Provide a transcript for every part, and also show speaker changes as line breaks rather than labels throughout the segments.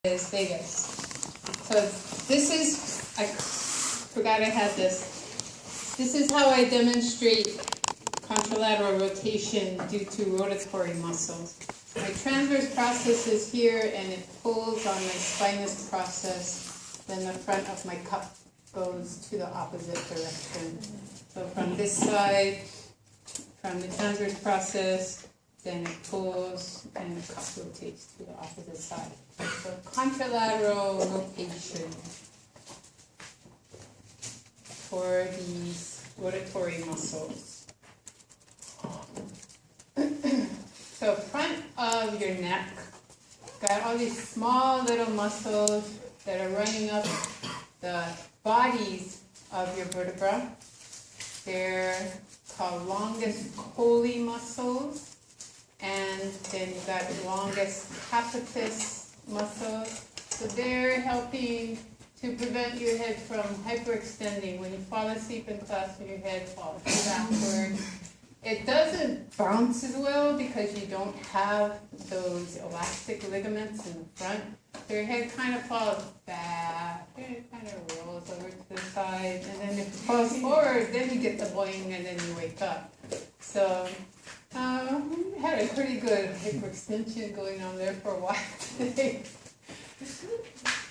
is vagus. So this is, I forgot I had this. This is how I demonstrate contralateral rotation due to rotatory muscles. My transverse process is here and it pulls on my spinous process. Then the front of my cup goes to the opposite direction. So from this side, from the transverse process, then it pulls and the cup rotates to the opposite side. So contralateral rotation for these rotatory muscles. So front of your neck, got all these small little muscles that are running up the bodies of your vertebra. They're called longus colli muscles. And then you've got longus capitis muscles. So they're helping to prevent your head from hyperextending. When you fall asleep in class and your head falls backward, it doesn't bounce as well because you don't have those elastic ligaments in the front. So your head kind of falls back, it kind of rolls over to the side, and then if it falls forward, then you get the boing and then you wake up. So had a pretty good hyperextension going on there for a while today.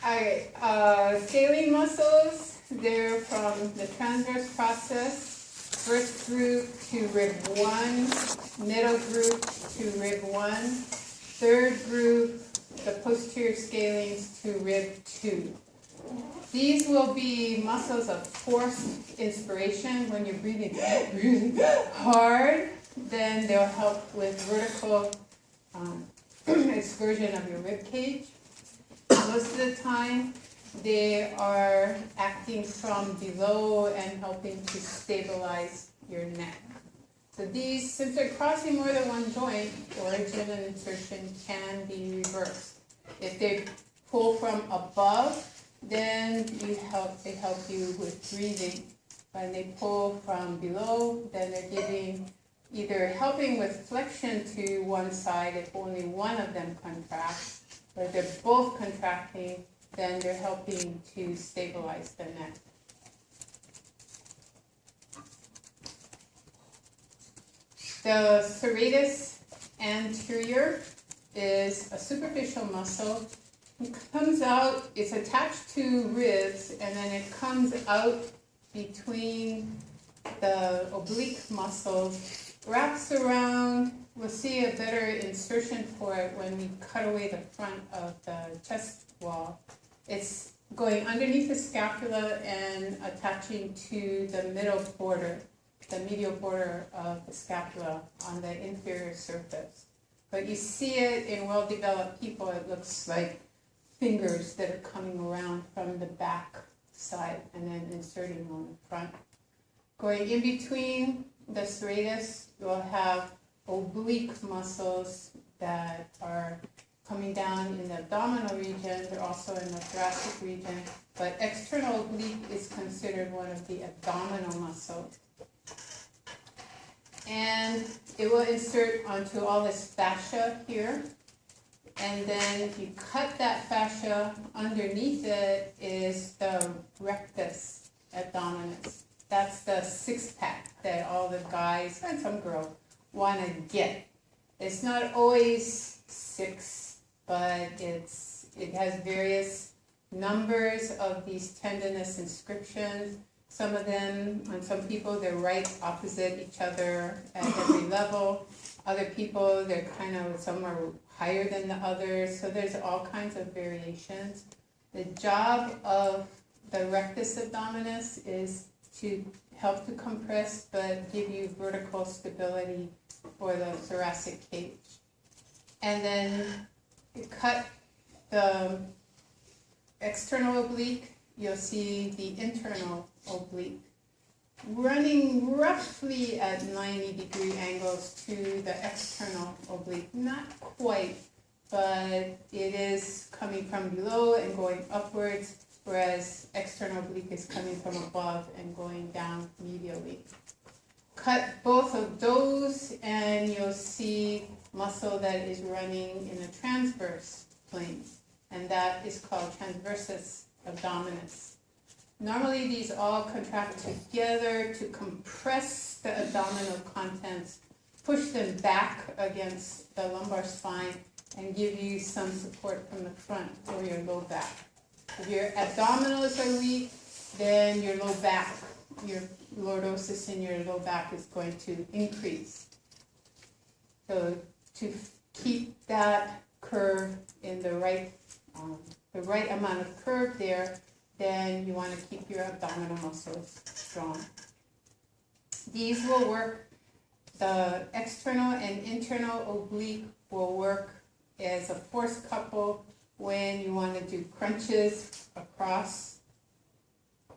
Alright, scalene muscles, they're from the transverse process. First group to rib 1, middle group to rib 1, third group, the posterior scalenes to rib 2. These will be muscles of forced inspiration. When you're breathing really hard, then they'll help with vertical excursion of your rib cage. Most of the time, they are acting from below and helping to stabilize your neck. So these, since they're crossing more than one joint, origin and insertion can be reversed. If they pull from above, then they help you with breathing. When they pull from below, then they're giving either helping with flexion to one side if only one of them contracts, or if they're both contracting, then they're helping to stabilize the neck. The serratus anterior is a superficial muscle. It comes out, it's attached to ribs, and then it comes out between the oblique muscles, wraps around. We'll see a better insertion for it when we cut away the front of the chest wall. It's going underneath the scapula and attaching to the middle border, the medial border of the scapula on the inferior surface. But you see it in well-developed people, it looks like fingers that are coming around from the back side and then inserting on the front. Going in between the serratus, you'll have oblique muscles that are coming down in the abdominal region. They're also in the thoracic region, but external oblique is considered one of the abdominal muscles. And it will insert onto all this fascia here. And then if you cut that fascia, underneath it is the rectus abdominis. That's the six-pack that all the guys and some girls want to get. It's not always 6, but it has various numbers of these tendinous inscriptions. Some of them, on some people, they're right opposite each other at every level. Other people, they're kind of, some are higher than the others, so there's all kinds of variations. The job of the rectus abdominis is to help to compress but give you vertical stability for the thoracic cage. And then you cut the external oblique, you'll see the internal oblique running roughly at 90-degree angles to the external oblique. Not quite, but it is coming from below and going upwards, whereas external oblique is coming from above and going down medially. Cut both of those and you'll see muscle that is running in a transverse plane. and that is called transversus abdominis. Normally these all contract together to compress the abdominal contents, push them back against the lumbar spine, and give you some support from the front or your low back. If your abdominals are weak, then your low back, your lordosis in your low back is going to increase. So to keep that curve in the right amount of curve there, then you want to keep your abdominal muscles strong. These will work, the external and internal oblique will work as a force couple when you want to do crunches across,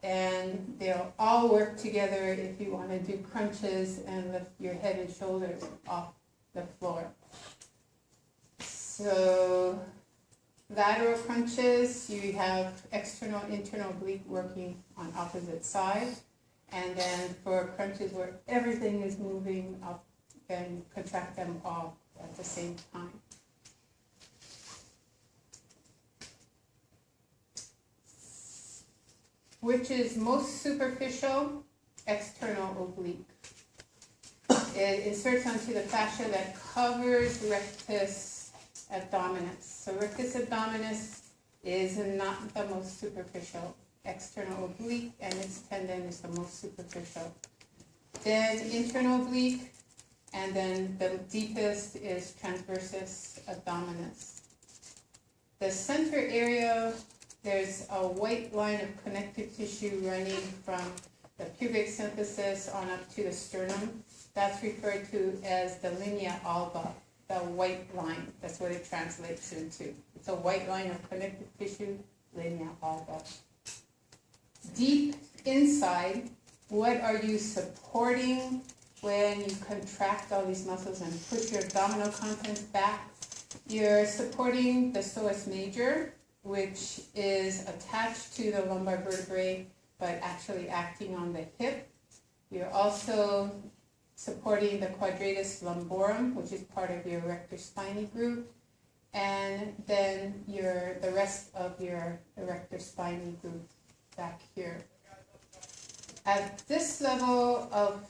and they'll all work together if you want to do crunches and lift your head and shoulders off the floor. So lateral crunches, you have external, internal oblique working on opposite sides. And then for crunches where everything is moving up, then contract them all at the same time. Which is most superficial? External oblique. It inserts onto the fascia that covers rectus abdominis. So rectus abdominis is not the most superficial. External oblique and its tendon is the most superficial. Then internal oblique, and then the deepest is transversus abdominis. The center area, there's a white line of connective tissue running from the pubic symphysis on up to the sternum. That's referred to as the linea alba, the white line. That's what it translates into. It's a white line of connective tissue, linea alba. Deep inside, what are you supporting when you contract all these muscles and push your abdominal contents back? You're supporting the psoas major, which is attached to the lumbar vertebrae, but actually acting on the hip. You're also supporting the quadratus lumborum, which is part of your erector spinae group, and then the rest of your erector spinae group back here. At this level of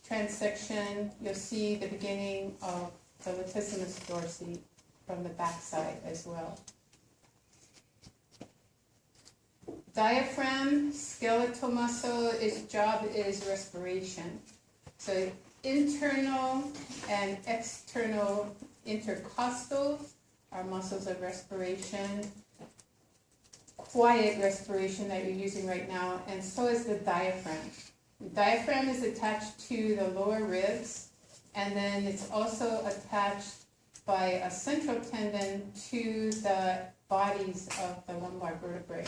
transection, you'll see the beginning of the latissimus dorsi from the backside as well. Diaphragm, skeletal muscle, its job is respiration. So internal and external intercostals are muscles of respiration. Quiet respiration that you're using right now, and so is the diaphragm. The diaphragm is attached to the lower ribs, and then it's also attached by a central tendon to the bodies of the lumbar vertebrae.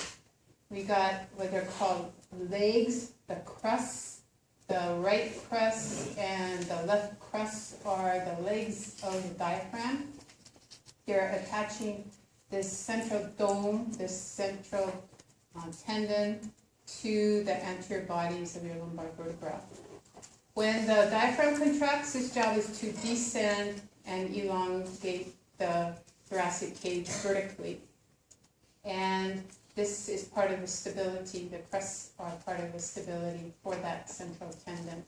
We got what they're called legs, the crus, the right crus and the left crus are the legs of the diaphragm. They're attaching this central dome, this central tendon to the anterior bodies of your lumbar vertebra. When the diaphragm contracts, its job is to descend and elongate the thoracic cage vertically. And this is part of the stability, the crusts are part of the stability for that central tendon.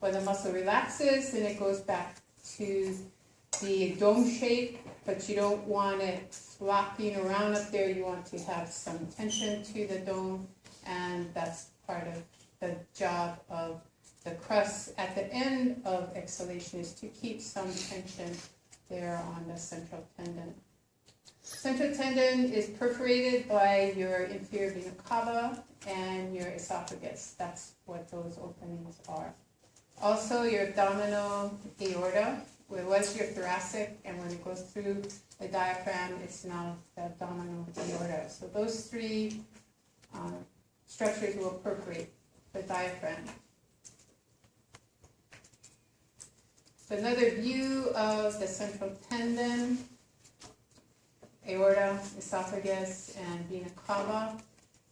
When the muscle relaxes, then it goes back to the dome shape, but you don't want it flopping around up there. You want to have some tension to the dome, and that's part of the job of the crust at the end of exhalation is to keep some tension there on the central tendon. Central tendon is perforated by your inferior vena cava and your esophagus. That's what those openings are. Also, your abdominal aorta, where it was your thoracic, and when it goes through the diaphragm, it's now the abdominal aorta. So those three structures will perforate the diaphragm. So another view of the central tendon, aorta, esophagus, and vena cava.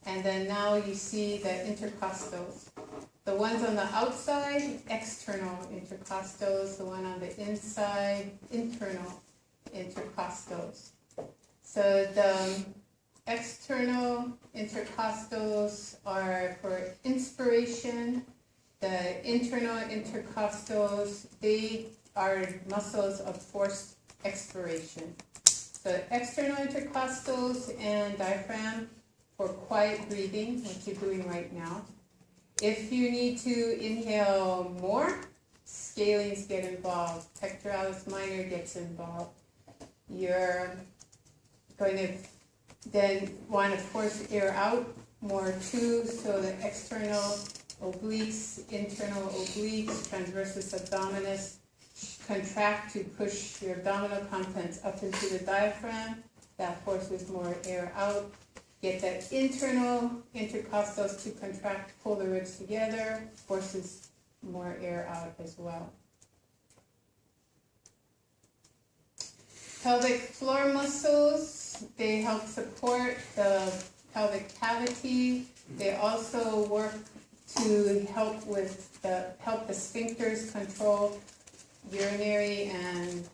And then now you see the intercostals. The ones on the outside, external intercostals. The one on the inside, internal intercostals. So the external intercostals are for inspiration. The internal intercostals, they are muscles of forced expiration. So external intercostals and diaphragm for quiet breathing, what you're doing right now. If you need to inhale more, scalenes get involved, pectoralis minor gets involved. You're going to then want to force air out more too, so the external obliques, internal obliques, transversus abdominis contract to push your abdominal contents up into the diaphragm. That forces more air out. Get that internal intercostals to contract, pull the ribs together, forces more air out as well. Pelvic floor muscles, they help support the pelvic cavity. They also work to help the sphincters control urinary and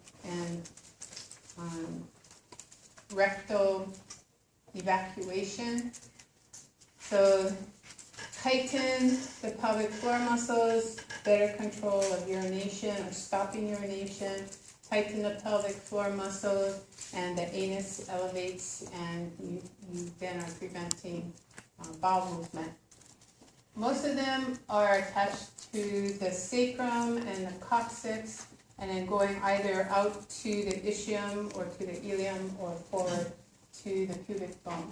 rectal evacuation. So tighten the pelvic floor muscles, better control of urination or stopping urination. Tighten the pelvic floor muscles, and the anus elevates, and you then are preventing bowel movement. Most of them are attached to the sacrum and the coccyx, and then going either out to the ischium or to the ilium or forward to the pubic bone.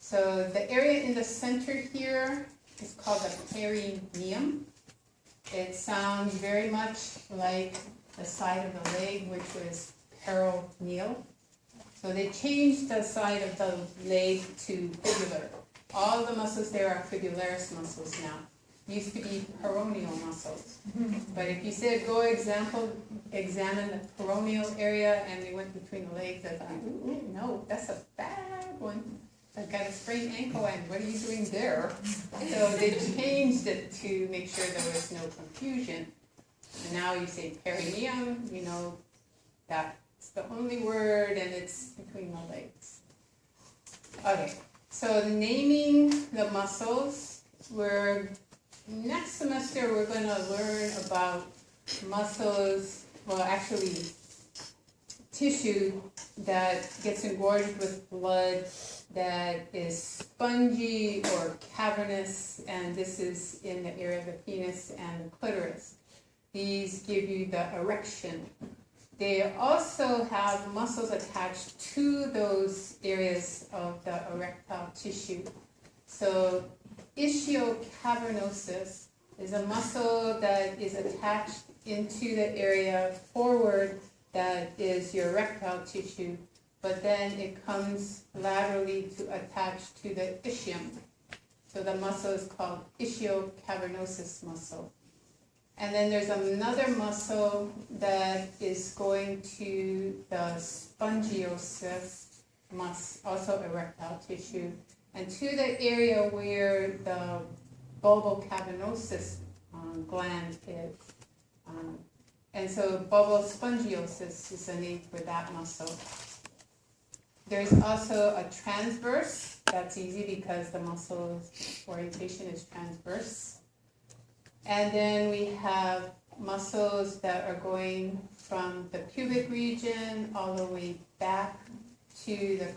So the area in the center here is called the perineum. It sounds very much like the side of the leg, which was peroneal. So they changed the side of the leg to fibular. All the muscles there are fibularis muscles now. Used to be peroneal muscles. But if you said go examine the peroneal area and they went between the legs, I thought, ooh, no, that's a bad one. I've got a sprained ankle, and what are you doing there? So they changed it to make sure there was no confusion. And now you say perineum, you know that's the only word, and it's between the legs. Okay, so naming the muscles. Next semester we're going to learn about muscles, well actually tissue that gets engorged with blood, that is spongy or cavernous, and this is in the area of the penis and the clitoris. These give you the erection. They also have muscles attached to those areas of the erectile tissue. So ischiocavernosus is a muscle that is attached into the area forward that is your erectile tissue, but then it comes laterally to attach to the ischium. So the muscle is called ischiocavernosus muscle. And then there's another muscle that is going to the spongiosus, also erectile tissue, and to the area where the bulbocavernosus gland is. And so bulbospongiosus is the name for that muscle. There's also a transverse. That's easy because the muscle's orientation is transverse. And then we have muscles that are going from the pubic region all the way back to the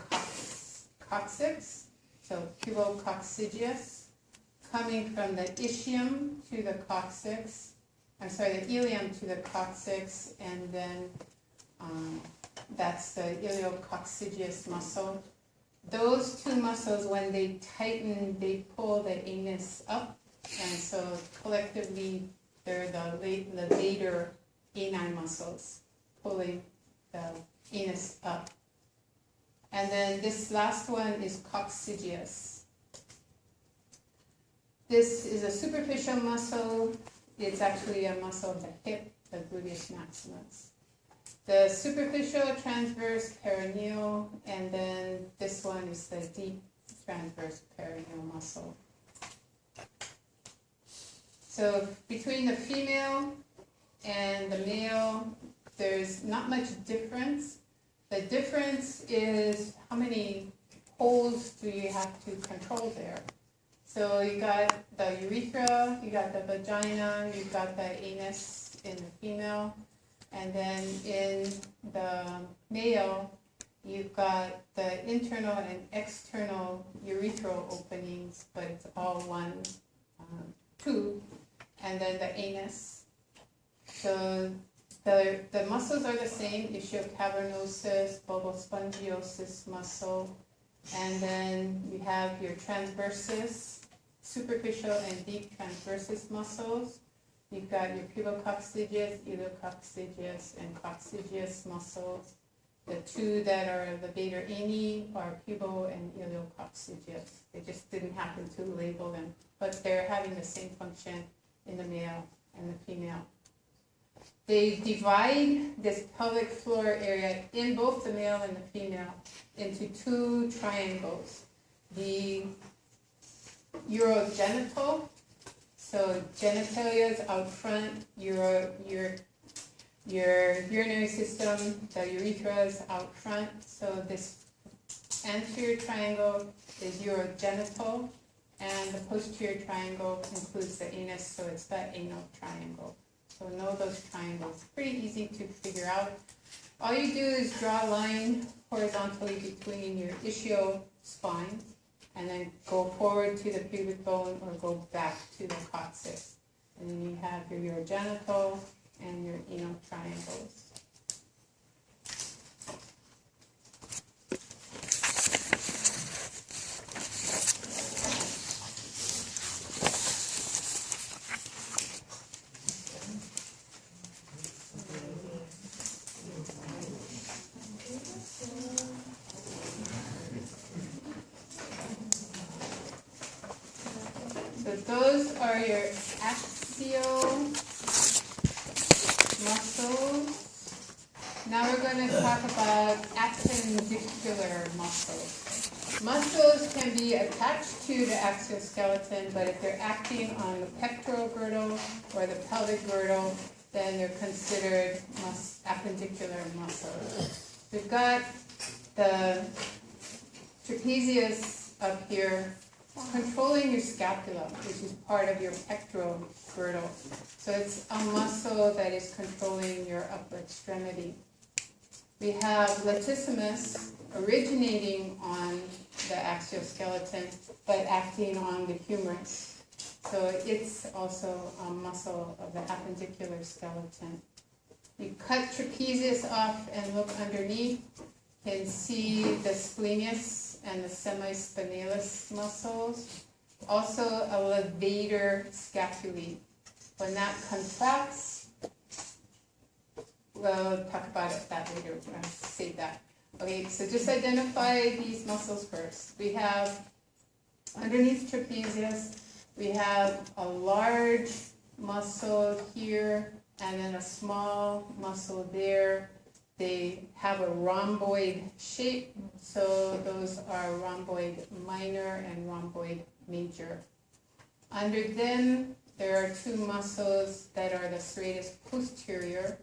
coccyx, so pubococcygeus, coming from the ischium to the coccyx, the ilium to the coccyx, and then that's the iliococcygeus muscle. Those two muscles, when they tighten, they pull the anus up, and so collectively they're the later anine muscles pulling the anus up. And then this last one is coccygeus. This is a superficial muscle. It's actually a muscle of the hip, the gluteus maximus. The superficial, transverse, perineal, and then this one is the deep transverse perineal muscle. So between the female and the male, there's not much difference. The difference is how many holes do you have to control there. So you got the urethra, you got the vagina, you got the anus in the female, and then in the male, you've got the internal and external urethral openings, but it's all one tube, and then the anus. So the muscles are the same, ischiocavernosus, bulbospongiosus muscle, and then you have your transversus, superficial and deep transversus muscles. You've got your pubococcygeus, iliococcygous, and coccygeus muscles. The two that are the vater ani are pubo and iliococcygous. They just didn't happen to label them, but they're having the same function in the male and the female. They divide this pelvic floor area in both the male and the female into two triangles. The urogenital, so genitalia is out front, your urinary system, the urethra is out front. So this anterior triangle is urogenital, and the posterior triangle includes the anus, so it's the anal triangle. So know those triangles. Pretty easy to figure out. All you do is draw a line horizontally between your ischio spine, and then go forward to the pubic bone or go back to the coccyx. And then you have your urogenital and your anal triangles. So those are your axial muscles. Now we're going to talk about appendicular muscles. Muscles can be attached to the axial skeleton, but if they're acting on the pectoral girdle or the pelvic girdle, then they're considered appendicular muscles. We've got the trapezius up here controlling your scapula, which is part of your pectoral girdle. So it's a muscle that is controlling your upper extremity. We have latissimus originating on the axial skeleton, but acting on the humerus. So it's also a muscle of the appendicular skeleton. You cut trapezius off and look underneath, you can see the splenius and the semispinalis muscles. Also a levator scapulae. When that contracts, we'll talk about that later. I'll save that. Okay, so just identify these muscles first. We have underneath trapezius, we have a large muscle here and then a small muscle there. They have a rhomboid shape, so those are rhomboid minor and rhomboid major. Under them, there are two muscles that are the serratus posterior.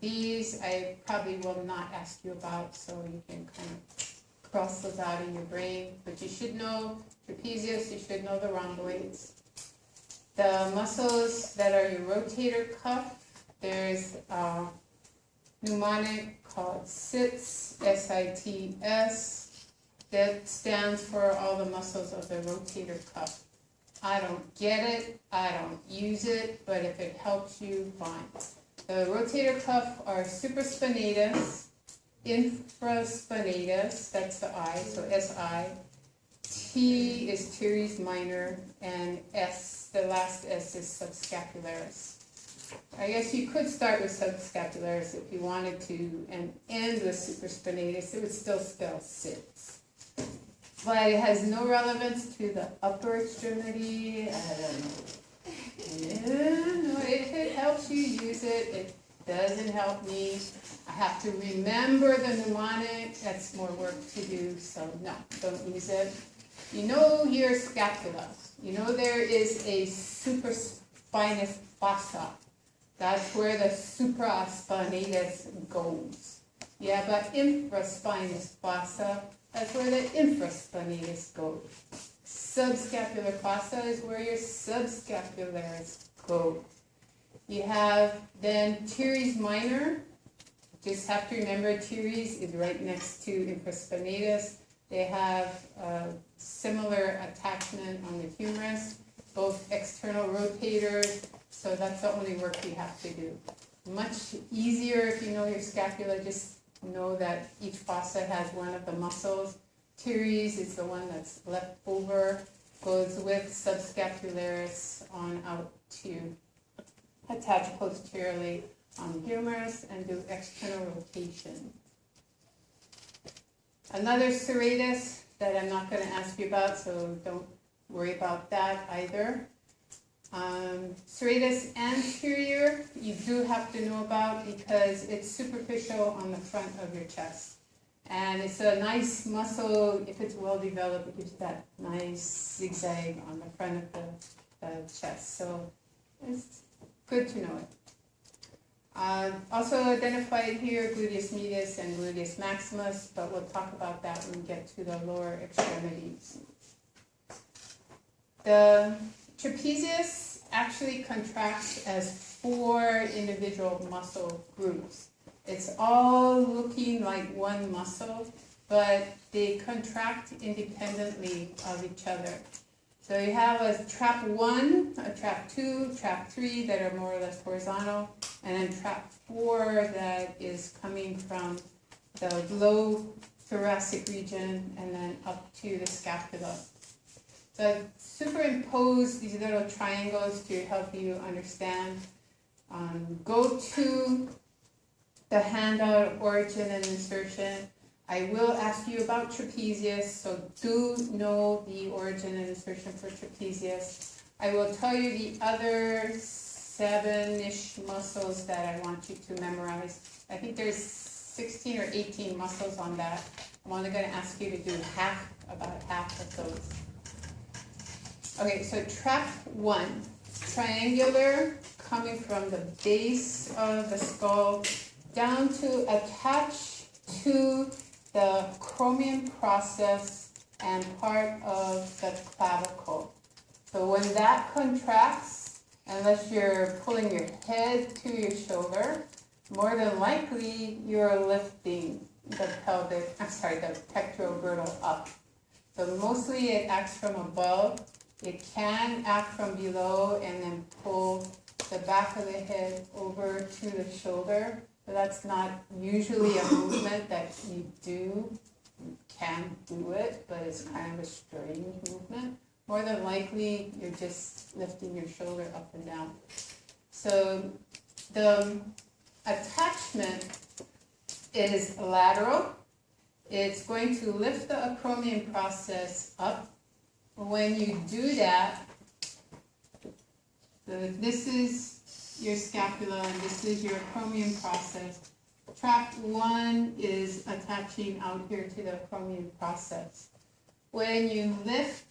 These I probably will not ask you about, so you can kind of cross those out in your brain. But you should know trapezius, you should know the rhomboids. The muscles that are your rotator cuff, there's a mnemonic called SITS, S-I-T-S, that stands for all the muscles of the rotator cuff. I don't get it, I don't use it, but if it helps you, fine. The rotator cuff are supraspinatus, infraspinatus, that's the I, so S-I. T is teres minor, and S, the last S is subscapularis. I guess you could start with subscapularis if you wanted to, and end with supraspinatus. It would still spell SITS. But it has no relevance to the upper extremity. I don't know. No, if it helps you, use it. It doesn't help me. I have to remember the mnemonic. That's more work to do, so no, don't use it. You know your scapula. You know there is a supraspinous fossa. That's where the supraspinatus goes. Yeah, but infraspinous fossa, that's where the infraspinatus goes. Subscapular fossa is where your subscapularis go. You have then teres minor. Just have to remember teres is right next to infraspinatus. They have similar attachment on the humerus, both external rotators, so that's the only work you have to do. Much easier if you know your scapula, just know that each fossa has one of the muscles. Teres is the one that's left over, goes with subscapularis on out to attach posteriorly on the humerus and do external rotation. Another serratus that I'm not going to ask you about, so don't worry about that either. Serratus anterior, you do have to know about because it's superficial on the front of your chest. And it's a nice muscle, if it's well developed, it gives that nice zigzag on the front of the chest. So it's good to know it. Also identified here, gluteus medius and gluteus maximus, but we'll talk about that when we get to the lower extremities. The trapezius actually contracts as 4 individual muscle groups. It's all looking like one muscle, but they contract independently of each other. So you have a trap 1, a trap 2, trap 3 that are more or less horizontal, and then trap 4 that is coming from the low thoracic region and then up to the scapula. So I've superimposed these little triangles to help you understand. Go to the handout origin and insertion. I will ask you about trapezius, so do know the origin and insertion for trapezius. I will tell you the other 7-ish muscles that I want you to memorize. I think there's 16 or 18 muscles on that. I'm only going to ask you to do about half of those. Okay, so trap 1, triangular, coming from the base of the skull down to attach to the chromium process and part of the clavicle. So when that contracts, unless you're pulling your head to your shoulder, more than likely you're lifting the pectoral girdle up. So mostly it acts from above. It can act from below and then pull the back of the head over to the shoulder. But that's not usually a movement that you do. You can do it, but it's kind of a strange movement. More than likely, you're just lifting your shoulder up and down. So the attachment is lateral. It's going to lift the acromion process up. When you do that, so this is your scapula and this is your acromion process. Trap 1 is attaching out here to the acromion process. When you lift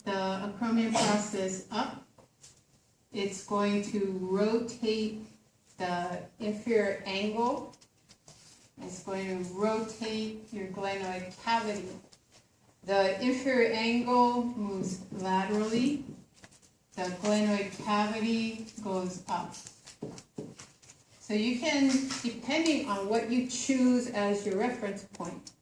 the acromion process up, it's going to rotate the inferior angle. It's going to rotate your glenoid cavity. The inferior angle moves laterally. The glenoid cavity goes up. So you can, depending on what you choose as your reference point,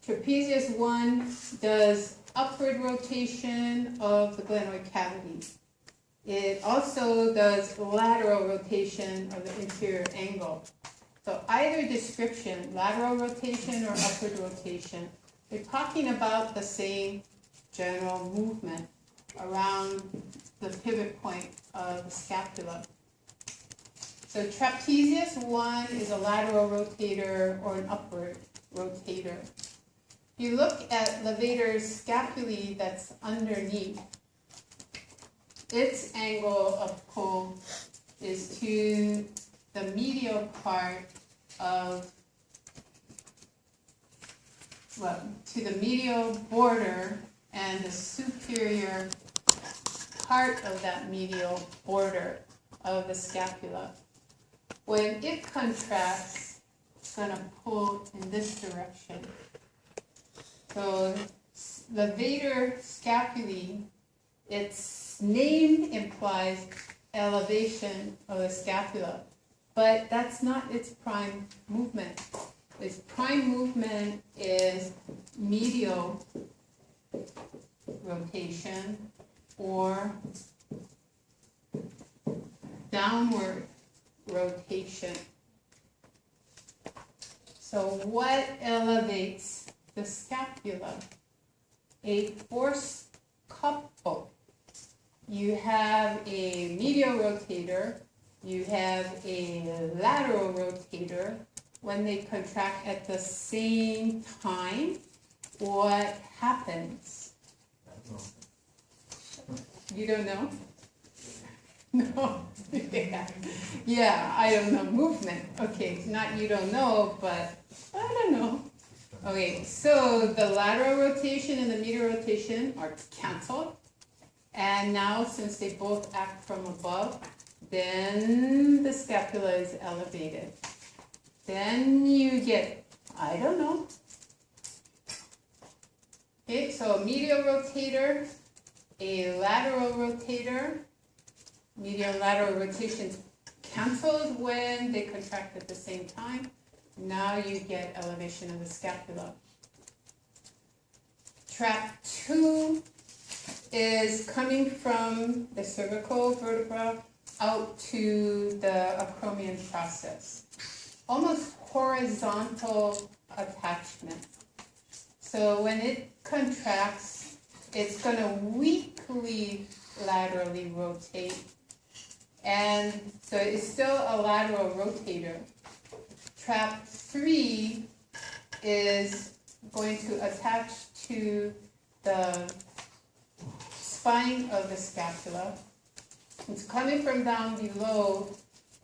trapezius 1 does upward rotation of the glenoid cavity. It also does lateral rotation of the inferior angle. So either description, lateral rotation or upward rotation, they're talking about the same general movement around the pivot point of the scapula. So trapezius 1 is a lateral rotator or an upward rotator. If you look at levator scapulae that's underneath, its angle of pull is to the medial part of, to the medial border and the superior part of that medial border of the scapula. When it contracts, going to pull in this direction. So levator scapulae, its name implies elevation of the scapula, but that's not its prime movement. Its prime movement is medial rotation or downward rotation. So what elevates the scapula? A force couple. You have a medial rotator, you have a lateral rotator. When they contract at the same time, what happens? You don't know? No. Yeah, I don't know. Movement. Okay, not you don't know, but I don't know. Okay, so the lateral rotation and the medial rotation are canceled. And now, since they both act from above, then the scapula is elevated. Then you get, I don't know. Okay, so a medial rotator, a lateral rotator. Medial lateral rotations canceled when they contract at the same time. Now you get elevation of the scapula. Trap 2 is coming from the cervical vertebra out to the acromion process. Almost horizontal attachment. So when it contracts, it's going to weakly laterally rotate. And so it's still a lateral rotator. Trap 3 is going to attach to the spine of the scapula. It's coming from down below.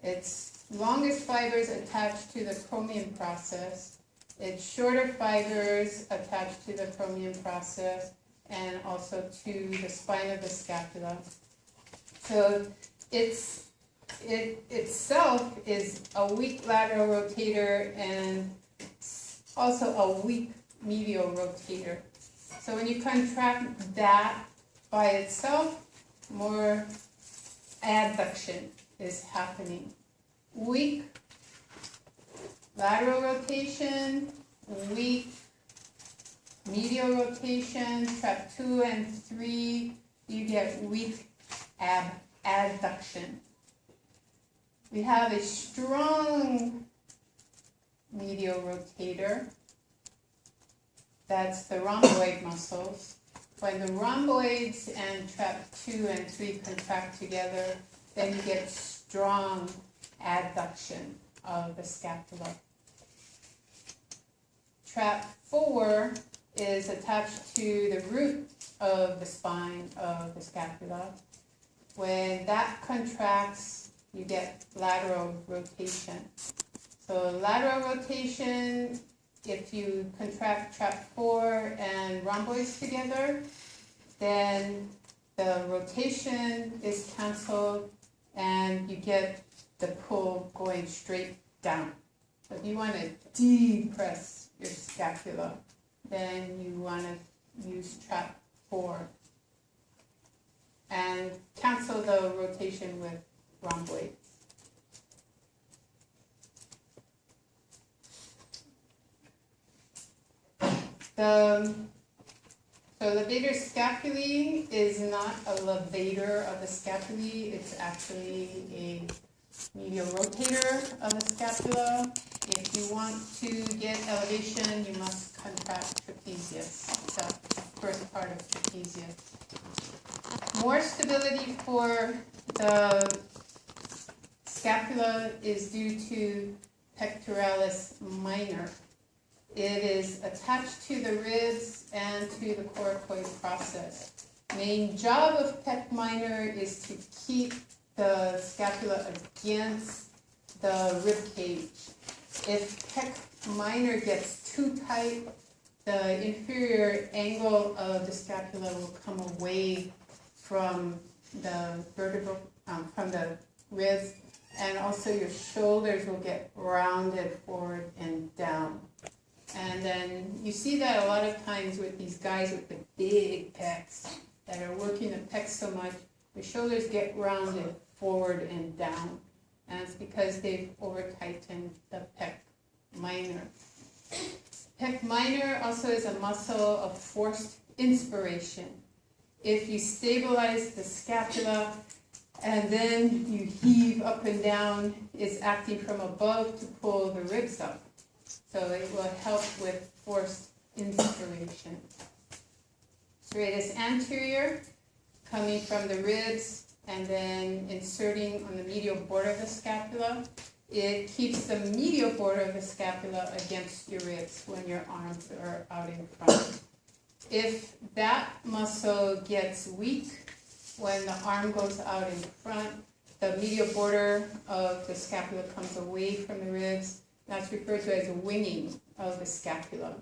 Its longest fibers attached to the acromion process. Its shorter fibers attached to the acromion process and also to the spine of the scapula. So it itself is a weak lateral rotator and also a weak medial rotator. So when you contract that by itself, more adduction is happening. Weak lateral rotation, weak medial rotation, trap 2 and 3, you get weak adduction. We have a strong medial rotator. That's the rhomboid muscles. When the rhomboids and trap 2 and 3 contract together, then you get strong adduction of the scapula. Trap 4 is attached to the root of the spine of the scapula. When that contracts, you get lateral rotation. So lateral rotation, if you contract trap 4 and rhomboids together, then the rotation is canceled and you get the pull going straight down. So if you want to depress your scapula, then you want to use trap 4 and cancel the rotation with rhomboids. So levator scapulae is not a levator of the scapulae, it's actually a medial rotator of the scapula. If you want to get elevation, you must contract trapezius, the first part of trapezius. More stability for the scapula is due to pectoralis minor. It is attached to the ribs and to the coracoid process. Main job of pec minor is to keep the scapula against the rib cage. If pec minor gets too tight, the inferior angle of the scapula will come away from the vertebral, from the ribs and also your shoulders will get rounded forward and down. And then you see that a lot of times with these guys with the big pecs that are working the pecs so much, the shoulders get rounded forward and down. And it's because they've over-tightened the pec minor. Pec minor also is a muscle of forced inspiration. If you stabilize the scapula and then you heave up and down, it's acting from above to pull the ribs up. So it will help with forced inspiration. Serratus anterior, coming from the ribs and then inserting on the medial border of the scapula. It keeps the medial border of the scapula against your ribs when your arms are out in front. If that muscle gets weak when the arm goes out in front, the medial border of the scapula comes away from the ribs. That's referred to as a winging of the scapula.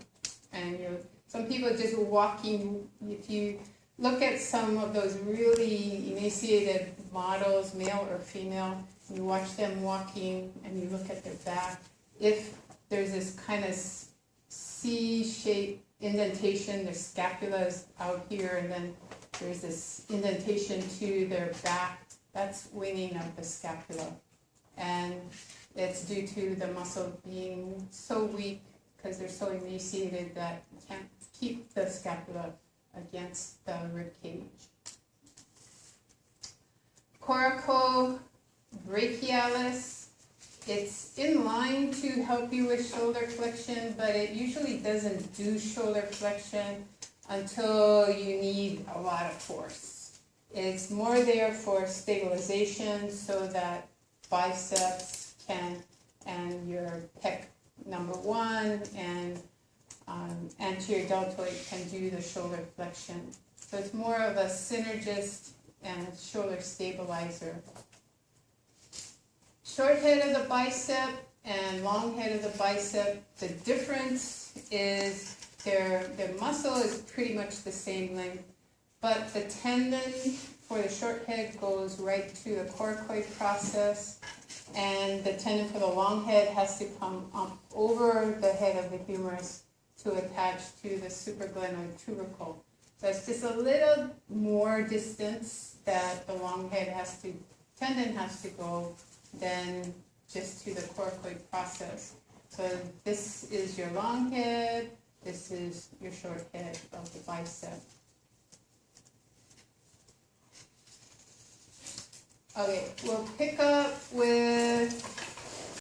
And some people just walking, if you look at some of those really emaciated models, male or female, you watch them walking and you look at their back, if there's this kind of C-shaped indentation, their scapula is out here and then there's this indentation to their back, that's winging of the scapula. And it's due to the muscle being so weak because they're so emaciated that you can't keep the scapula against the rib cage. Coracobrachialis, it's in line to help you with shoulder flexion, but it usually doesn't do shoulder flexion until you need a lot of force. It's more there for stabilization so that biceps and your pec number 1 and anterior deltoid can do the shoulder flexion. So it's more of a synergist and shoulder stabilizer. Short head of the bicep and long head of the bicep, the difference is their muscle is pretty much the same length, but the tendon for the short head goes right to the coracoid process, and the tendon for the long head has to come up over the head of the humerus to attach to the supraglenoid tubercle. So it's just a little more distance that the long head tendon has to go than just to the coracoid process. So this is your long head, this is your short head of the bicep. Okay, we'll pick up with